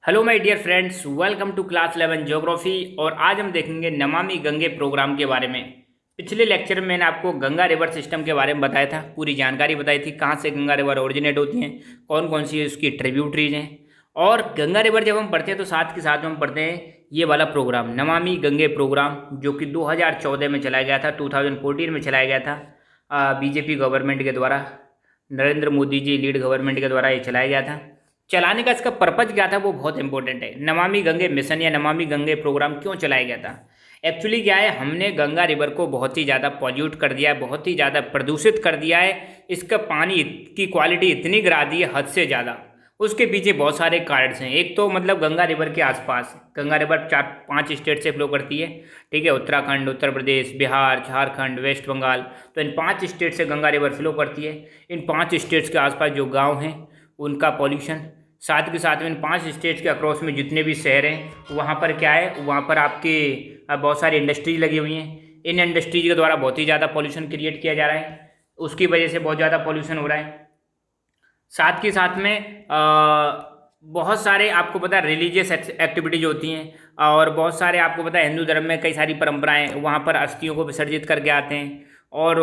Hello my dear friends, welcome to class 11 geography. और आज हम देखेंगे नमामि गंगे प्रोग्राम के बारे में। पिछले लेक्चर में मैंने आपको गंगा रिवर सिस्टम के बारे में बताया था, पूरी जानकारी बताई थी कहाँ से गंगा रिवर ओरिजिनेट होती हैं, कौन कौन सी उसकी ट्रिब्यूटरीज हैं। और गंगा रिवर जब हम पढ़ते हैं तो साथ के साथ में हम पढ़ते हैं ये वाला प्रोग्राम नमामि गंगे प्रोग्राम, जो कि 2014 में चलाया गया था, 2014 में चलाया गया था बीजेपी गवर्नमेंट के द्वारा, नरेंद्र मोदी जी लीड गवर्नमेंट के द्वारा ये चलाया गया था। चलाने का इसका पर्पज क्या था वो बहुत इंपॉर्टेंट है। नमामि गंगे मिशन या नमामि गंगे प्रोग्राम क्यों चलाया गया था? एक्चुअली क्या है, हमने गंगा रिवर को बहुत ही ज़्यादा पॉल्यूट कर दिया है, बहुत ही ज़्यादा प्रदूषित कर दिया है। इसका पानी की क्वालिटी इतनी गिरा दी है हद से ज़्यादा। उसके पीछे बहुत सारे कारण हैं। एक तो मतलब गंगा रिवर के आसपास, गंगा रिवर 4-5 स्टेट से फ्लो करती है, ठीक है, उत्तराखंड, उत्तर प्रदेश, बिहार, झारखंड, वेस्ट बंगाल। तो इन 5 स्टेट से गंगा रिवर फ्लो करती है। इन 5 स्टेट्स के आसपास जो गाँव हैं उनका पॉल्यूशन, साथ के साथ में इन 5 स्टेट्स के अक्रॉस में जितने भी शहर हैं वहाँ पर क्या है, वहाँ पर आपके बहुत सारी इंडस्ट्रीज लगी हुई हैं। इन इंडस्ट्रीज के द्वारा बहुत ही ज़्यादा पॉल्यूशन क्रिएट किया जा रहा है, उसकी वजह से बहुत ज़्यादा पॉल्यूशन हो रहा है। साथ के साथ में बहुत सारे आपको पता है रिलीजियस एक्टिविटीज होती हैं, और बहुत सारे आपको पता है हिंदू धर्म में कई सारी परंपराएं, वहाँ पर अस्थियों को विसर्जित करके आते हैं। और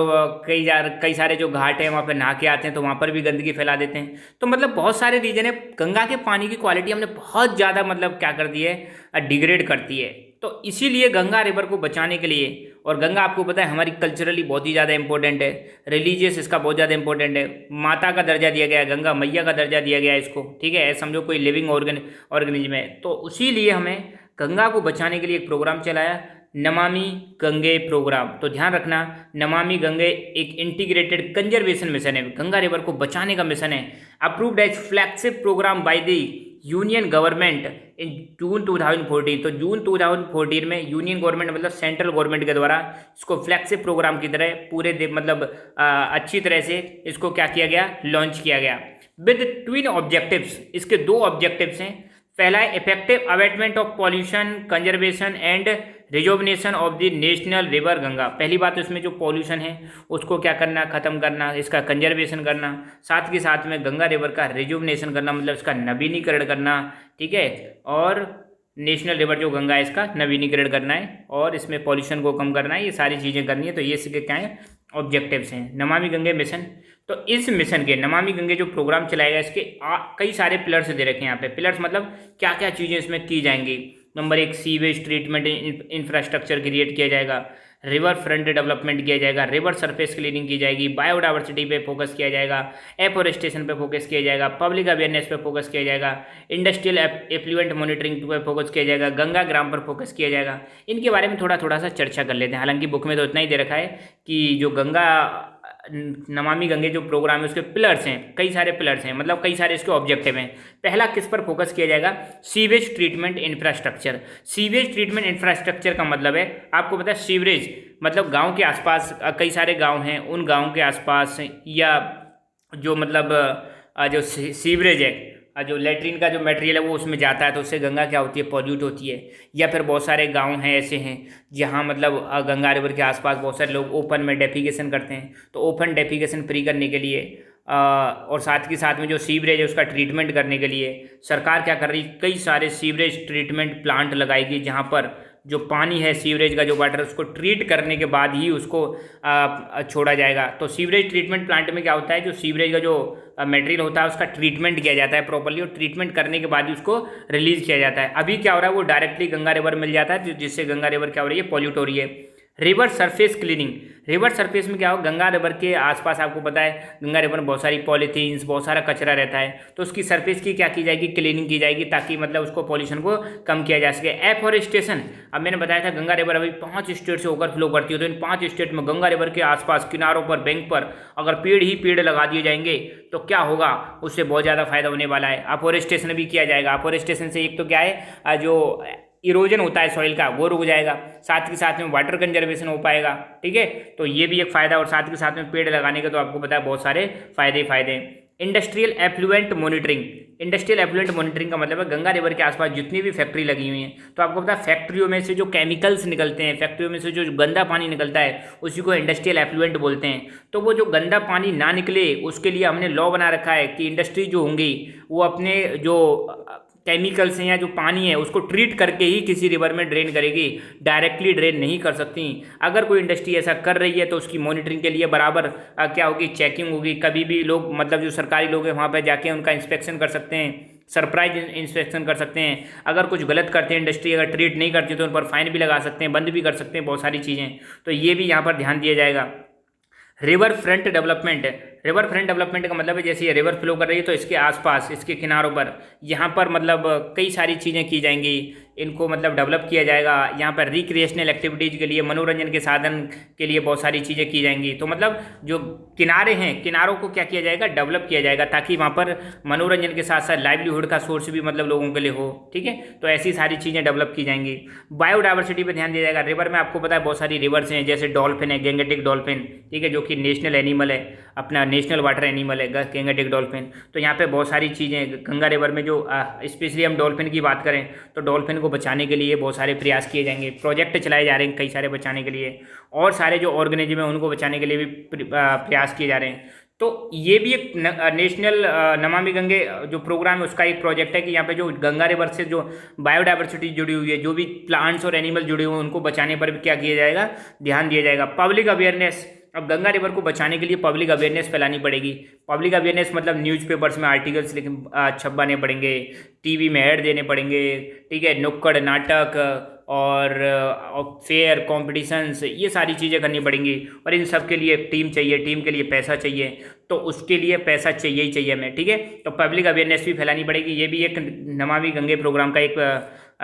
कई सारे जो घाट हैं वहाँ पर नहा के आते हैं तो वहाँ पर भी गंदगी फैला देते हैं। तो मतलब बहुत सारे रीजन है। गंगा के पानी की क्वालिटी हमने बहुत ज़्यादा मतलब क्या कर दी है, डिग्रेड करती है। तो इसीलिए गंगा रिवर को बचाने के लिए, और गंगा आपको पता है हमारी कल्चरली बहुत ही ज़्यादा इंपॉर्टेंट है, रिलीजियस इसका बहुत ज़्यादा इंपॉर्टेंट है। माता का दर्जा दिया गया है, गंगा मैया का दर्जा दिया गया है इसको, ठीक है, ऐसा समझो कोई लिविंग ऑर्गेनिज्म है। तो उसीलिए हमें गंगा को बचाने के लिए एक प्रोग्राम चलाया, नमामि गंगे प्रोग्राम। तो ध्यान रखना, नमामि गंगे एक इंटीग्रेटेड कंजर्वेशन मिशन है, गंगा रिवर को बचाने का मिशन है, approved as flagship programme by the union government in June 2014। तो जून 2014 में यूनियन गवर्नमेंट मतलब सेंट्रल गवर्नमेंट के द्वारा इसको फ्लैगशिप प्रोग्राम की तरह पूरे मतलब अच्छी तरह से इसको क्या किया गया, लॉन्च किया गया विद ट्विन ऑब्जेक्टिव्स। इसके 2 ऑब्जेक्टिव्स हैं। पहला है effective abatement of pollution, conservation and rejuvenation of the national river Ganga. पहली बात, इसमें जो पॉल्यूशन है उसको क्या करना, ख़त्म करना, इसका कंजर्वेशन करना, साथ के साथ में गंगा रिवर का रिजोवनेशन करना, मतलब इसका नवीनीकरण करना, ठीक है, और नेशनल रिवर जो गंगा है इसका नवीनीकरण करना है, और इसमें पॉल्यूशन को कम करना है। ये सारी चीज़ें करनी है। तो ये इसके क्या है, ऑब्जेक्टिव्स हैं नमामि गंगे मिशन। तो इस मिशन के नमामि गंगे जो प्रोग्राम चलाएगा इसके कई सारे पिलर्स दे रखे हैं यहाँ पे। पिलर्स मतलब क्या क्या चीज़ें इसमें की जाएंगी। Number 1, sewage treatment infrastructure create किया जाएगा, रिवर फ्रंट डेवलपमेंट किया जाएगा, रिवर सरफेस क्लीनिंग की जाएगी, बायोडाइवर्सिटी पे फोकस किया जाएगा, एफोरेस्टेशन पे फोकस किया जाएगा, पब्लिक अवेयरनेस पे फोकस किया जाएगा, इंडस्ट्रियल एफ्लुएंट मॉनिटरिंग पे फोकस किया जाएगा, गंगा ग्राम पर फोकस किया जाएगा। इनके बारे में थोड़ा सा चर्चा कर लेते हैं। हालांकि बुक में तो इतना ही दे रखा है कि जो गंगा नमामि गंगे जो प्रोग्राम है उसके पिलर्स हैं, कई सारे पिलर्स हैं, मतलब कई सारे इसके ऑब्जेक्टिव हैं। पहला किस पर फोकस किया जाएगा, sewage treatment infrastructure. Sewage treatment infrastructure का मतलब है, आपको पता है सीवरेज मतलब गांव के आसपास कई सारे गांव हैं, उन गांव के आसपास या जो मतलब जो सीवरेज है, जो लेटरिन का जो मटेरियल है वो उसमें जाता है, तो उससे गंगा क्या होती है, पॉल्यूट होती है। या फिर बहुत सारे गांव हैं ऐसे हैं जहां मतलब गंगा रिवर के आसपास बहुत सारे लोग ओपन में डेफिकेशन करते हैं। तो ओपन डेफिकेशन फ्री करने के लिए और साथ के साथ में जो सीवरेज है उसका ट्रीटमेंट करने के लिए सरकार क्या कर रही है, कई सारे सीवरेज ट्रीटमेंट प्लांट लगाएगी, जहाँ पर जो पानी है सीवरेज का जो वाटर उसको ट्रीट करने के बाद ही उसको छोड़ा जाएगा। तो सीवरेज ट्रीटमेंट प्लांट में क्या होता है, जो सीवरेज का जो मटेरियल होता है उसका ट्रीटमेंट किया जाता है प्रॉपर्ली, और ट्रीटमेंट करने के बाद ही उसको रिलीज किया जाता है। अभी क्या हो रहा है, वो डायरेक्टली गंगा रिवर मिल जाता है, जिससे गंगा रिवर क्या हो रही है, पॉल्यूट हो रही है। River surface cleaning, river surface में क्या हो, गंगा रिवर के आसपास आपको पता है गंगा रिवर में बहुत सारी पॉलीथीन्स, बहुत सारा कचरा रहता है, तो उसकी सरफेस की क्या की जाएगी, क्लीनिंग की जाएगी, ताकि मतलब उसको पॉल्यूशन को कम किया जा सके। एफोरेस्टेशन, अब मैंने बताया था गंगा रिवर अभी 5 स्टेट से होकर फ्लो करती है, तो इन 5 स्टेट में गंगा रिवर के आसपास किनारों पर, बैंक पर अगर पेड़ ही पेड़ लगा दिए जाएंगे तो क्या होगा, उससे बहुत ज़्यादा फायदा होने वाला है। अफोरेस्टेशन भी किया जाएगा। अफोरेस्टेशन से एक तो क्या है, जो इरोजन होता है सॉइल का वो रुक जाएगा, साथ के साथ में वाटर कंजर्वेशन हो पाएगा, ठीक है, तो ये भी एक फ़ायदा। और साथ के साथ में पेड़ लगाने के तो आपको पता है बहुत सारे फ़ायदे हैं। Industrial effluent monitoring, industrial effluent monitoring का मतलब है गंगा रिवर के आसपास जितनी भी फैक्ट्री लगी हुई हैं, तो आपको पता है फैक्ट्रियों में से जो केमिकल्स निकलते हैं, फैक्ट्रियों में से जो गंदा पानी निकलता है उसी को इंडस्ट्रियल एफ्लुएंट बोलते हैं। तो वो जो गंदा पानी ना निकले उसके लिए हमने लॉ बना रखा है कि इंडस्ट्री जो होंगी वो अपने जो केमिकल्स हैं या जो पानी है उसको ट्रीट करके ही किसी रिवर में ड्रेन करेगी, डायरेक्टली ड्रेन नहीं कर सकती। अगर कोई इंडस्ट्री ऐसा कर रही है तो उसकी मॉनिटरिंग के लिए बराबर क्या होगी, चेकिंग होगी। कभी भी लोग मतलब जो सरकारी लोग हैं वहाँ पर जाके उनका इंस्पेक्शन कर सकते हैं, सरप्राइज इंस्पेक्शन कर सकते हैं। अगर कुछ गलत करते हैं इंडस्ट्री, अगर ट्रीट नहीं करती तो उन पर फाइन भी लगा सकते हैं, बंद भी कर सकते हैं, बहुत सारी चीज़ें। तो ये भी यहाँ पर ध्यान दिया जाएगा। River front development, river front development का मतलब है जैसे ये रिवर फ्लो कर रही है तो इसके आसपास, इसके किनारों पर यहाँ पर मतलब कई सारी चीज़ें की जाएंगी, इनको मतलब डेवलप किया जाएगा। यहाँ पर रिक्रिएशनल एक्टिविटीज़ के लिए, मनोरंजन के साधन के लिए बहुत सारी चीज़ें की जाएंगी। तो मतलब जो किनारे हैं, किनारों को क्या किया जाएगा, डेवलप किया जाएगा, ताकि वहाँ पर मनोरंजन के साथ साथ लाइवलीहुड का सोर्स भी मतलब लोगों के लिए हो। ठीक है, तो ऐसी सारी चीज़ें डेवलप की जाएंगी। बायोडाइवर्सिटी पर ध्यान दिया जाएगा। रिवर में आपको पता है बहुत सारी रिवर्स हैं, जैसे डॉल्फिन है, गैंगेटिक डॉल्फिन, ठीक है, जो कि नेशनल एनिमल है, अपना नेशनल वाटर एनिमल है गैंगेटिक डॉल्फिन। तो यहाँ पे बहुत सारी चीज़ें गंगा रिवर में जो स्पेशली हम डॉल्फिन की बात करें तो डॉल्फिन को बचाने के लिए बहुत सारे प्रयास किए जाएंगे, प्रोजेक्ट चलाए जा रहे हैं कई सारे बचाने के लिए, और सारे जो ऑर्गेनिज्म है उनको बचाने के लिए भी प्रयास किए जा रहे हैं। तो ये भी एक नेशनल नमामि गंगे जो प्रोग्राम है उसका एक प्रोजेक्ट है कि यहाँ पे जो गंगा रिवर से जो बायोडाइवर्सिटी जुड़ी हुई है, जो भी प्लांट्स और एनिमल जुड़े हुए हैं, उनको बचाने पर भी क्या किया जाएगा, ध्यान दिया जाएगा। पब्लिक अवेयरनेस, अब गंगा रिवर को बचाने के लिए पब्लिक अवेयरनेस फैलानी पड़ेगी। पब्लिक अवेयरनेस मतलब न्यूज़पेपर्स में आर्टिकल्स छपवाने पड़ेंगे, टीवी में ऐड देने पड़ेंगे, ठीक है, नुक्कड़ नाटक और फेयर कॉम्पिटिशन्स, ये सारी चीज़ें करनी पड़ेंगी। और इन सब के लिए टीम चाहिए, टीम के लिए पैसा चाहिए, तो उसके लिए पैसा चाहिए ही चाहिए हमें। ठीक है, तो पब्लिक अवेयरनेस भी फैलानी पड़ेगी। ये भी एक नमामि गंगे प्रोग्राम का एक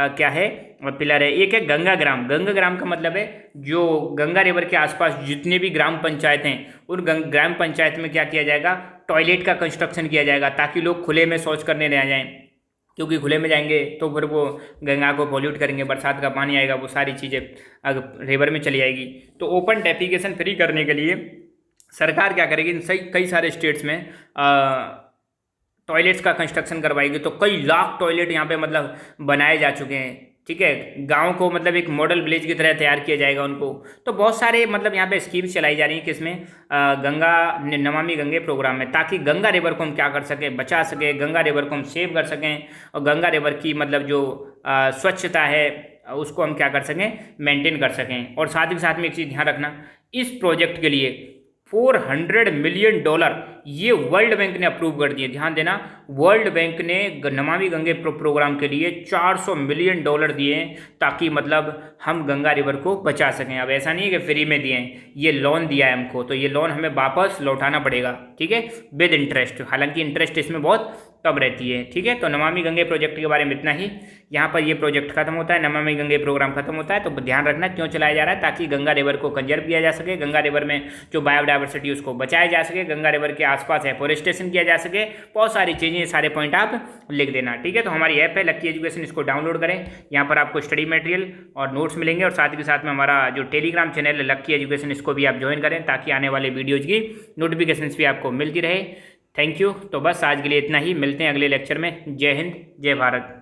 क्या है, पिलर है। एक है गंगा ग्राम। गंगा ग्राम का मतलब है जो गंगा रिवर के आसपास जितने भी ग्राम पंचायत हैं उन ग्राम पंचायत में क्या किया जाएगा, टॉयलेट का कंस्ट्रक्शन किया जाएगा, ताकि लोग खुले में शौच करने न जाएं, क्योंकि खुले में जाएंगे तो फिर वो गंगा को पॉल्यूट करेंगे, बरसात का पानी आएगा, वो सारी चीज़ें रिवर में चली जाएगी। तो ओपन डेफिकेशन फ्री करने के लिए सरकार क्या करेगी, इन कई सारे स्टेट्स में टॉयलेट्स का कंस्ट्रक्शन करवाएगी। तो कई लाख टॉयलेट यहाँ पे मतलब बनाए जा चुके हैं। ठीक है, गांव को मतलब एक मॉडल विलेज की तरह तैयार किया जाएगा उनको। तो बहुत सारे मतलब यहाँ पे स्कीम्स चलाई जा रही हैं, किसमें, गंगा नमामि गंगे प्रोग्राम में, ताकि गंगा रिवर को हम क्या कर सकें, बचा सकें, गंगा रिवर को हम सेव कर सकें, और गंगा रिवर की मतलब जो स्वच्छता है उसको हम क्या कर सकें, मेंटेन कर सकें। और साथ ही साथ में एक चीज़ ध्यान रखना, इस प्रोजेक्ट के लिए $400 मिलियन ये वर्ल्ड बैंक ने अप्रूव कर दिए। ध्यान देना, वर्ल्ड बैंक ने नमामि गंगे प्रोग्राम के लिए $400 मिलियन दिए हैं, ताकि मतलब हम गंगा रिवर को बचा सकें। अब ऐसा नहीं है कि फ्री में दिए हैं, ये लोन दिया है हमको, तो ये लोन हमें वापस लौटाना पड़ेगा। ठीक है, विद इंटरेस्ट, हालांकि इंटरेस्ट इसमें बहुत कम रहती है। ठीक है, तो नमामि गंगे प्रोजेक्ट के बारे में इतना ही। यहाँ पर ये प्रोजेक्ट खत्म होता है, नमामि गंगे प्रोग्राम खत्म होता है। तो ध्यान रखना क्यों चलाया जा रहा है, ताकि गंगा रिवर को कंजर्व किया जा सके, गंगा रिवर में जो बायोडाइवर्सिटी उसको बचाया जा सके, गंगा रिवर के आसपास एफोरेस्टेशन किया जा सके, बहुत सारी चीज़ें, सारे पॉइंट आप लिख देना। ठीक है, तो हमारी ऐप है लक्की एजुकेशन, इसको डाउनलोड करें। यहाँ पर आपको स्टडी मटेरियल और नोट्स मिलेंगे, और साथ ही साथ में हमारा जो टेलीग्राम चैनल है लक्की एजुकेशन, इसको भी आप ज्वाइन करें, ताकि आने वाले वीडियोज़ की नोटिफिकेशन भी आपको मिलती रहे। Thank you. तो बस आज के लिए इतना ही, मिलते हैं अगले लेक्चर में। जय हिंद, जय भारत।